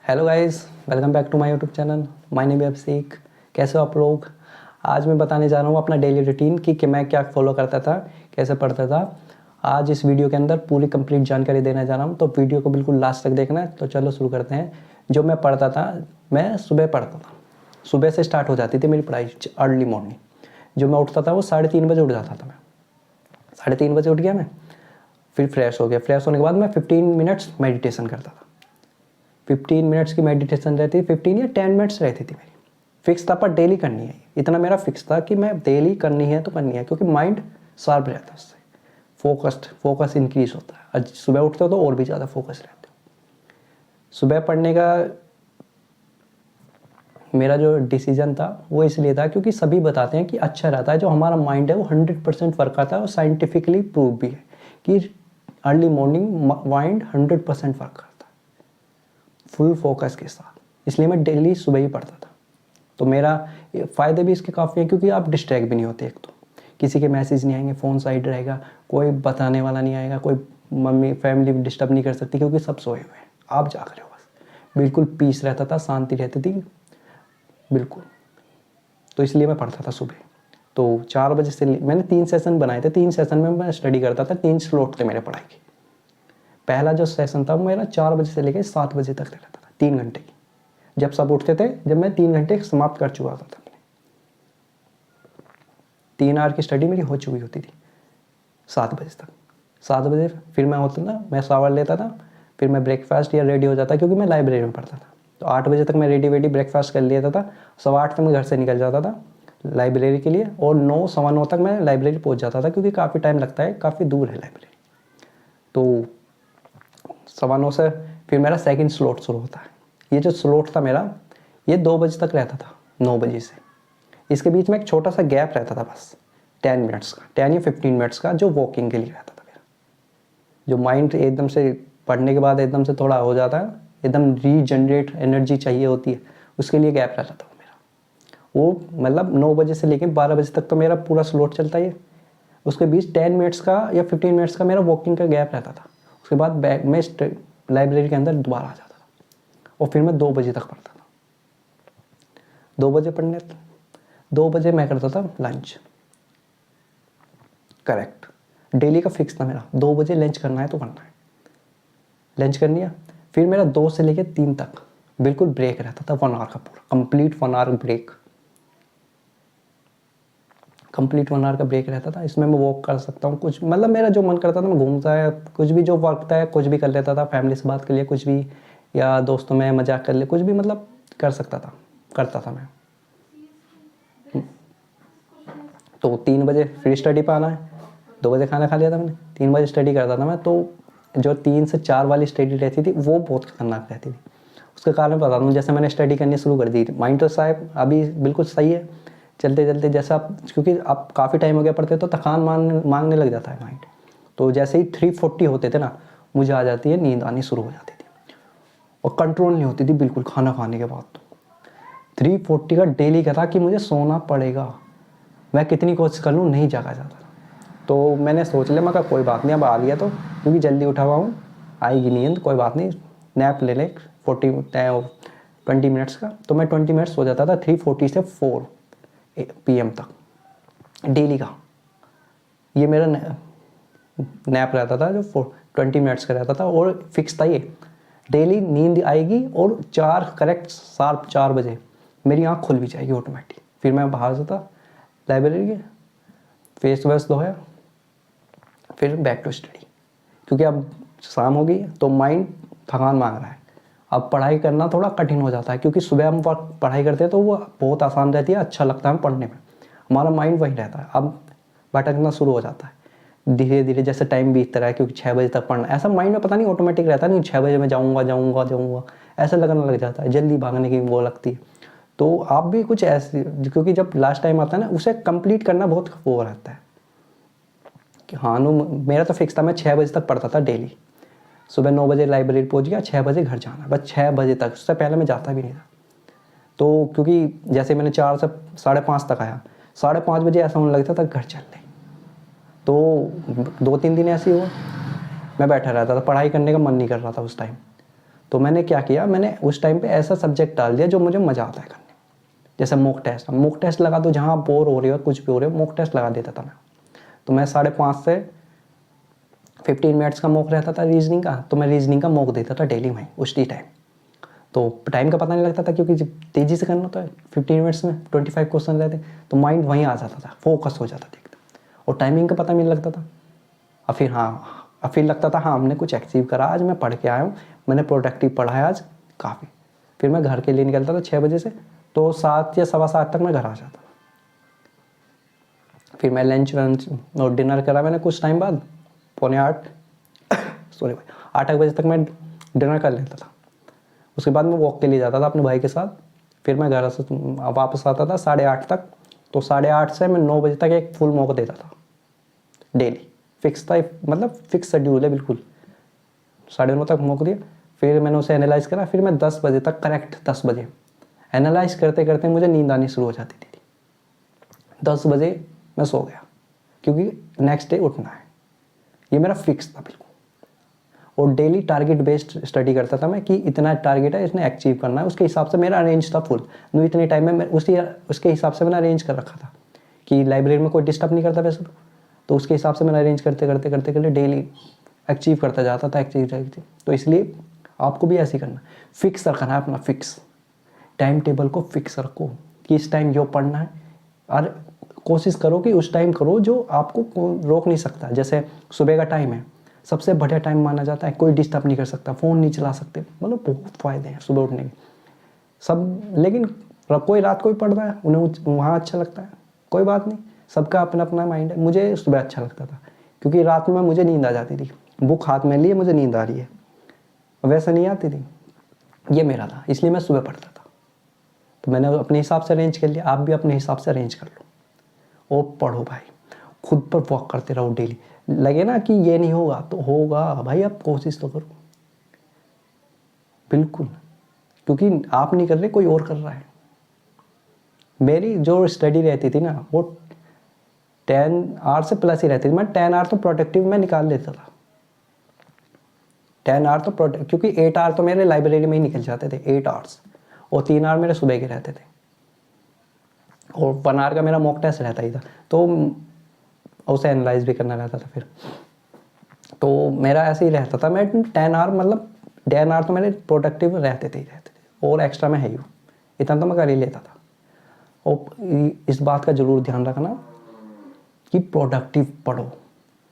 Hello guys, welcome back to my YouTube channel. My name है अभिषेक। कैसे हो आप लोग? आज मैं बताने जा रहा हूँ अपना डेली रूटीन कि मैं क्या फॉलो करता था, कैसे पढ़ता था। आज इस वीडियो के अंदर पूरी कंप्लीट जानकारी देने जा रहा हूँ, तो वीडियो को बिल्कुल लास्ट तक देखना है। तो चलो शुरू करते हैं। जो मैं पढ़ता था, मैं सुबह पढ़ता था। सुबह से स्टार्ट हो जाती थी मेरी पढ़ाई, अर्ली मॉर्निंग। जो मैं उठता था वो 3:30 बजे उठ जाता था। मैं 3:30 बजे उठ गया, मैं फिर फ्रेश हो गया। फ्रेश होने के बाद मैं 15 मिनट्स मेडिटेशन करता था। 15 मिनट्स की मेडिटेशन रहती थी, 15 या 10 मिनट्स रहती थी मेरी। फिक्स था, पर डेली करनी है। इतना मेरा फिक्स था कि मैं डेली करनी है तो करनी है, क्योंकि माइंड शार्प रहता है उससे। फोकस इंक्रीज होता है। आज सुबह उठते हो तो और भी ज़्यादा फोकस रहते हो। सुबह पढ़ने का मेरा जो डिसीजन था वो इसलिए था क्योंकि सभी बताते हैं कि अच्छा रहता है। जो हमारा माइंड है वो 100% वर्क आता है, और साइंटिफिकली प्रूव भी है कि अर्ली मॉर्निंग माइंड 100% वर्क करता है फुल फोकस के साथ। इसलिए मैं डेली सुबह ही पढ़ता था। तो मेरा फ़ायदे भी इसके काफ़ी हैं, क्योंकि आप डिस्ट्रैक्ट भी नहीं होते। एक तो किसी के मैसेज नहीं आएंगे, फ़ोन साइड रहेगा, कोई बताने वाला नहीं आएगा, कोई मम्मी फैमिली भी डिस्टर्ब नहीं कर सकती, क्योंकि सब सोए हुए हैं, आप जाग रहे हो। बस बिल्कुल पीस रहता था, शांति रहती थी बिल्कुल। तो इसलिए मैं पढ़ता था सुबह। तो 4 बजे से मैंने 3 सेशन बनाए थे। 3 सेशन में मैं स्टडी करता था। 3 स्लॉट थे मेरे पढ़ाई के। पहला जो सेशन था वो मेरा 4 बजे से लेकर 7 बजे तक रहता था, 3 घंटे की। जब सब उठते थे, जब मैं 3 घंटे समाप्त कर चुका था, 3 आवर की स्टडी मेरी हो चुकी होती थी 7 बजे तक। 7 बजे फिर मैं होता था, मैं शावर लेता था, फिर मैं ब्रेकफास्ट या रेडी हो जाता, क्योंकि मैं लाइब्रेरी में पढ़ता था। तो 8 बजे तक मैं रेडी ब्रेकफास्ट कर लेता था। 8:15 तक मैं घर से निकल जाता था लाइब्रेरी के लिए, और 9 सवा 9 तक मैं लाइब्रेरी पहुंच जाता था, क्योंकि काफ़ी टाइम लगता है, काफ़ी दूर है लाइब्रेरी। तो 9:15 से फिर मेरा सेकंड स्लॉट शुरू होता है। ये जो स्लॉट था मेरा, ये 2 बजे तक रहता था, 9 बजे से। इसके बीच में एक छोटा सा गैप रहता था, बस 10 मिनट्स का, 10 या 15 मिनट्स का, जो वॉकिंग के लिए रहता था मेरा। जो माइंड एकदम से पढ़ने के बाद एकदम से थोड़ा हो जाता है, एकदम रीजनरेट एनर्जी चाहिए होती है, उसके लिए गैप रहता था मेरा। वो मतलब 9 बजे से लेकर 12 बजे तक तो मेरा पूरा स्लॉट चलता है। उसके बीच 10 मिनट्स का या 15 मिनट्स का मेरा वॉकिंग का गैप रहता था। उसके बाद बैग में लाइब्रेरी के अंदर दोबारा आ जाता था, और फिर मैं 2 बजे तक पढ़ता था। 2 बजे पढ़ने 2 बजे मैं करता था लंच। करेक्ट, डेली का फिक्स था मेरा, 2 बजे लंच करना है तो करना है। लंच कर लिया, फिर मेरा 2 से लेकर 3 तक बिल्कुल ब्रेक रहता था, 1 आवर का, पूरा complete 1 hour break. Complete 1 hour का ब्रेक रहता था। इसमें मैं वॉक कर सकता हूँ, कुछ मतलब मेरा जो मन करता था मैं घूमता है, कुछ भी जो वर्क था कुछ भी कर लेता था, फैमिली से बात कर लिया कुछ भी, या दोस्तों में मजाक कर लिया, कुछ भी मतलब कर सकता था, करता था मैं। तो 3 बजे फिर स्टडी पर आना है। 2 बजे खाना खा लिया था मैंने, 3 बजे स्टडी करता था मैं। तो जो 3 से 4 वाली स्टडी रहती थी वो बहुत खतरनाक रहती थी। उसका कारण बता दूँ, जैसे मैंने स्टडी करनी शुरू कर दी थी, माइंड तो शायद अभी बिल्कुल सही है, चलते चलते जैसा आप, क्योंकि आप काफ़ी टाइम हो गया पढ़ते, तो थकान मांगने लग जाता है माइंड। तो जैसे ही 3:40 होते थे ना, मुझे आ जाती है, नींद आनी शुरू हो जाती थी, और कंट्रोल नहीं होती थी बिल्कुल खाना खाने के बाद। तो 3:40 का डेली का था कि मुझे सोना पड़ेगा, मैं कितनी कोशिश कर लूँ नहीं जागा जाता। तो मैंने सोच लिया, मैं कहा कोई बात नहीं, अब आ गया तो, क्योंकि जल्दी उठा हुआ हूँ, आएगी नींद, कोई बात नहीं, नैप ले ले 20 मिनट्स का। तो मैं 20 मिनट्स सो जाता था, 3:40 से 4 PM तक डेली का। ये मेरा नैप रहता था, जो 20 मिनट्स का रहता था, और फिक्स था ये, डेली नींद आएगी, और 4 करेक्ट शार्प 4 बजे मेरी आँख खुल भी जाएगी ऑटोमेटिक। फिर मैं बाहर से था लाइब्रेरी के, फेस वेस धोया, फिर बैक टू स्टडी। क्योंकि अब शाम हो गई है, तो माइंड थकान मांग रहा है, अब पढ़ाई करना थोड़ा कठिन हो जाता है, क्योंकि सुबह हम पढ़ाई करते हैं तो वो बहुत आसान रहती है, अच्छा लगता है पढ़ने में, हमारा माइंड वही रहता है। अब भटकना शुरू हो जाता है धीरे धीरे, जैसे टाइम बीतता रहा है, क्योंकि 6 बजे तक पढ़ना, ऐसा माइंड में पता नहीं ऑटोमेटिक रहता है, नहीं 6 बजे मैं जाऊँगा, ऐसा लगने लग जाता है, जल्दी भागने की वो लगती है। तो आप भी कुछ ऐसे, क्योंकि जब लास्ट टाइम आता है ना, उसे कंप्लीट करना बहुत वो रहता है कि हाँ नो, मेरा तो फिक्स था, मैं 6 बजे तक पढ़ता था डेली। सुबह 9 बजे लाइब्रेरी पहुंच गया, 6 बजे घर जाना, बस 6 बजे तक, उससे पहले मैं जाता भी नहीं था। तो क्योंकि जैसे मैंने 4 से 5:30 तक आया, 5:30 बजे ऐसा होने लगता था घर चल रहे। तो 2-3 दिन ऐसे ही हुआ, मैं बैठा रहता था, पढ़ाई करने का मन नहीं कर रहा था उस टाइम। तो मैंने क्या किया, मैंने उस टाइम पे ऐसा सब्जेक्ट डाल दिया जो मुझे मज़ा आता है करने। जैसे मॉक टेस्ट लगा दो, जहाँ आप बोर हो रहे हो कुछ भी हो रहे हो, मॉक टेस्ट लगा देता था मैं। तो मैं 5:30 से 15 मिनट्स का मॉक रहता था रीजनिंग का, तो मैं रीजनिंग का मॉक देता था डेली वहीं उसी टाइम। तो टाइम का पता नहीं लगता था, क्योंकि जब तेज़ी से करना होता है 15 मिनट्स में 25 क्वेश्चन रहते, तो माइंड वहीं आ जाता था, फोकस हो जाता था एकदम, और टाइमिंग का पता नहीं लगता था। और फिर अब फिर लगता था हाँ हमने कुछ अचीव करा, आज मैं पढ़ के आया हूँ, मैंने प्रोडक्टिव पढ़ा है आज काफ़ी। फिर मैं घर के लिए निकलता था 6 बजे से, तो 7 या 7:15 तक मैं घर आ जाता। फिर मैं लंच और डिनर करा मैंने कुछ टाइम बाद, 7:45 सॉरी भाई 8 बजे तक मैं डिनर कर लेता था। उसके बाद मैं वॉक के लिए जाता था अपने भाई के साथ। फिर मैं घर से वापस आता था 8:30 तक। तो 8:30 से मैं 9 बजे तक एक फुल मॉक देता था डेली। फिक्स था, मतलब फिक्स शेड्यूल है बिल्कुल। 9:30 तक मॉक दिया, फिर मैंने उसे एनालाइज करा। फिर मैं 10 बजे तक, करेक्ट 10 बजे एनालाइज करते करते मुझे नींद आनी शुरू हो जाती थी। 10 बजे मैं सो गया, क्योंकि नेक्स्ट डे उठना है। ये मेरा फिक्स था बिल्कुल। और डेली टारगेट बेस्ड स्टडी करता था मैं, कि इतना टारगेट है, इसने अचीव करना है। उसके हिसाब से मेरा अरेंज था फुल। इतने टाइम में मैं उसके हिसाब से मैंने अरेंज कर रखा था कि लाइब्रेरी में कोई डिस्टर्ब नहीं करता वैसे तो उसके हिसाब से मैंने अरेंज करते करते करते करते डेली अचीव करता जाता था, अचीव। तो इसलिए आपको भी ऐसे ही करना, फिक्स रखना है अपना, फिक्स टाइम टेबल को फिक्स रखो कि इस टाइम जो पढ़ना है। और कोशिश करो कि उस टाइम करो जो आपको रोक नहीं सकता। जैसे सुबह का टाइम है, सबसे बढ़िया टाइम माना जाता है, कोई डिस्टर्ब नहीं कर सकता, फ़ोन नहीं चला सकते, मतलब बहुत फ़ायदे हैं सुबह उठने के सब। लेकिन कोई रात को भी पढ़ रहा है, उन्हें वहाँ अच्छा लगता है, कोई बात नहीं, सबका अपना अपना माइंड है। मुझे सुबह अच्छा लगता था, क्योंकि रात में मुझे नींद आ जाती थी, बुक हाथ में लिए मुझे नींद आ रही है, वैसे नहीं आती थी। ये मेरा था, इसलिए मैं सुबह पढ़ता था। तो मैंने अपने हिसाब से अरेंज कर लिया, आप भी अपने हिसाब से अरेंज कर लो और पढ़ो भाई। खुद पर वर्क करते रहो डेली। लगे ना कि ये नहीं होगा तो होगा भाई, आप कोशिश तो करो बिल्कुल, क्योंकि आप नहीं कर रहे, कोई और कर रहा है। मेरी जो स्टडी रहती थी ना, वो 10 आवर से प्लस ही रहती थी। मैं 10 आवर तो प्रोडक्टिव में निकाल लेता था। 10 आवर तो क्योंकि 8 आवर तो मेरे लाइब्रेरी में ही निकल जाते थे, 8 आवर्स, और 3 आवर मेरे सुबह के रहते थे, और 1 आवर का मेरा मॉक टेस्ट रहता ही था, तो उसे एनालाइज भी करना रहता था। फिर तो मेरा ऐसे ही रहता था, मैं 10 आवर, मतलब 10 आवर तो मेरे प्रोडक्टिव रहते थे, और एक्स्ट्रा में है ही, इतना तो मैं कर ही लेता था। और इस बात का ज़रूर ध्यान रखना कि प्रोडक्टिव पढ़ो,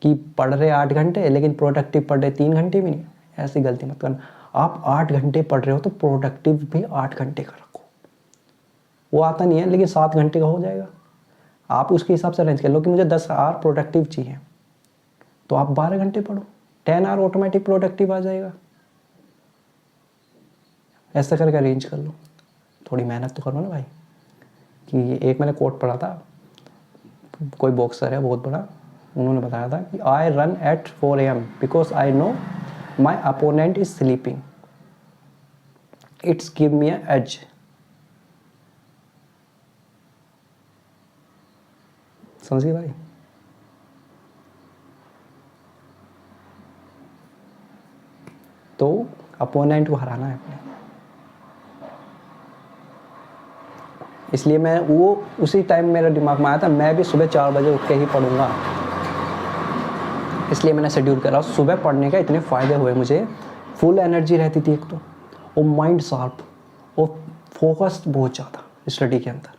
कि पढ़ रहे 8 घंटे लेकिन प्रोडक्टिव पढ़ रहे 3 घंटे भी नहीं, ऐसी गलती मत करना। आप 8 घंटे पढ़ रहे हो तो प्रोडक्टिव भी 8 घंटे का रखो। वो आता नहीं है, लेकिन 7 घंटे का हो जाएगा। आप उसके हिसाब से अरेंज कर लो कि मुझे 10 आवर प्रोडक्टिव चाहिए, तो आप 12 घंटे पढ़ो, 10 आवर ऑटोमेटिक प्रोडक्टिव आ जाएगा। ऐसा करके अरेंज कर लो, थोड़ी मेहनत तो करो ना भाई। कि एक मैंने कोट पढ़ा था, कोई बॉक्सर है बहुत बड़ा, उन्होंने बताया था कि I run at 4 AM because I know my opponent is sleeping, it's give me edge. समझिए भाई। तो अपोनेंट को हराना है अपने, इसलिए मैं वो उसी टाइम मेरे दिमाग में आया था, मैं भी सुबह 4 बजे उठ के ही पढ़ूंगा। इसलिए मैंने शेड्यूल करा। सुबह पढ़ने का इतने फ़ायदे हुए मुझे, फुल एनर्जी रहती थी एक तो, और माइंड शार्प, और फोकस्ड बहुत ज़्यादा स्टडी के अंदर,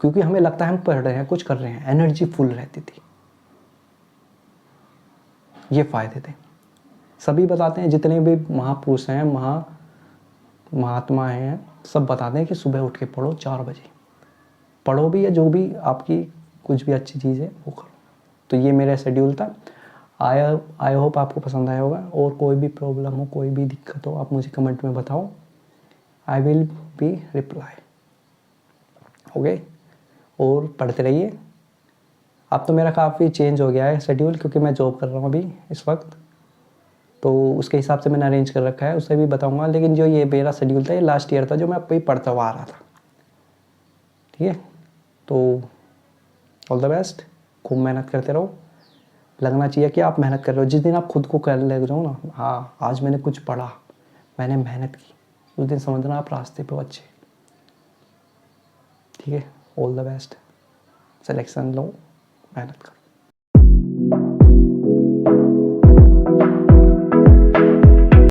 क्योंकि हमें लगता है हम पढ़ रहे हैं, कुछ कर रहे हैं, एनर्जी फुल रहती थी। ये फ़ायदे थे। सभी बताते हैं, जितने भी महापुरुष हैं, महात्मा हैं, सब बताते हैं कि सुबह उठ के पढ़ो, 4 बजे पढ़ो भी, या जो भी आपकी कुछ भी अच्छी चीज़ है वो करो। तो ये मेरा शेड्यूल था। आई होप आपको पसंद आया होगा। और कोई भी प्रॉब्लम हो, कोई भी दिक्कत हो, आप मुझे कमेंट में बताओ, I will be reply. Okay, और पढ़ते रहिए। अब तो मेरा काफ़ी चेंज हो गया है शेड्यूल, क्योंकि मैं जॉब कर रहा हूँ अभी इस वक्त, तो उसके हिसाब से मैंने अरेंज कर रखा है, उससे भी बताऊँगा। लेकिन जो ये मेरा शेड्यूल था, ये लास्ट ईयर था, जो मैं अब भी पढ़ता हुआ आ रहा था। ठीक है, तो ऑल द बेस्ट, खूब मेहनत करते रहो। लगना चाहिए कि आप मेहनत कर रहे हो। जिस दिन आप खुद को कर ले रहे हो ना, हाँ आज मैंने कुछ पढ़ा, मैंने मेहनत की, उस दिन समझना आप रास्ते पे हो अच्छे। ठीक है, ऑल द बेस्ट, सिलेक्शन लो, मेहनत करो।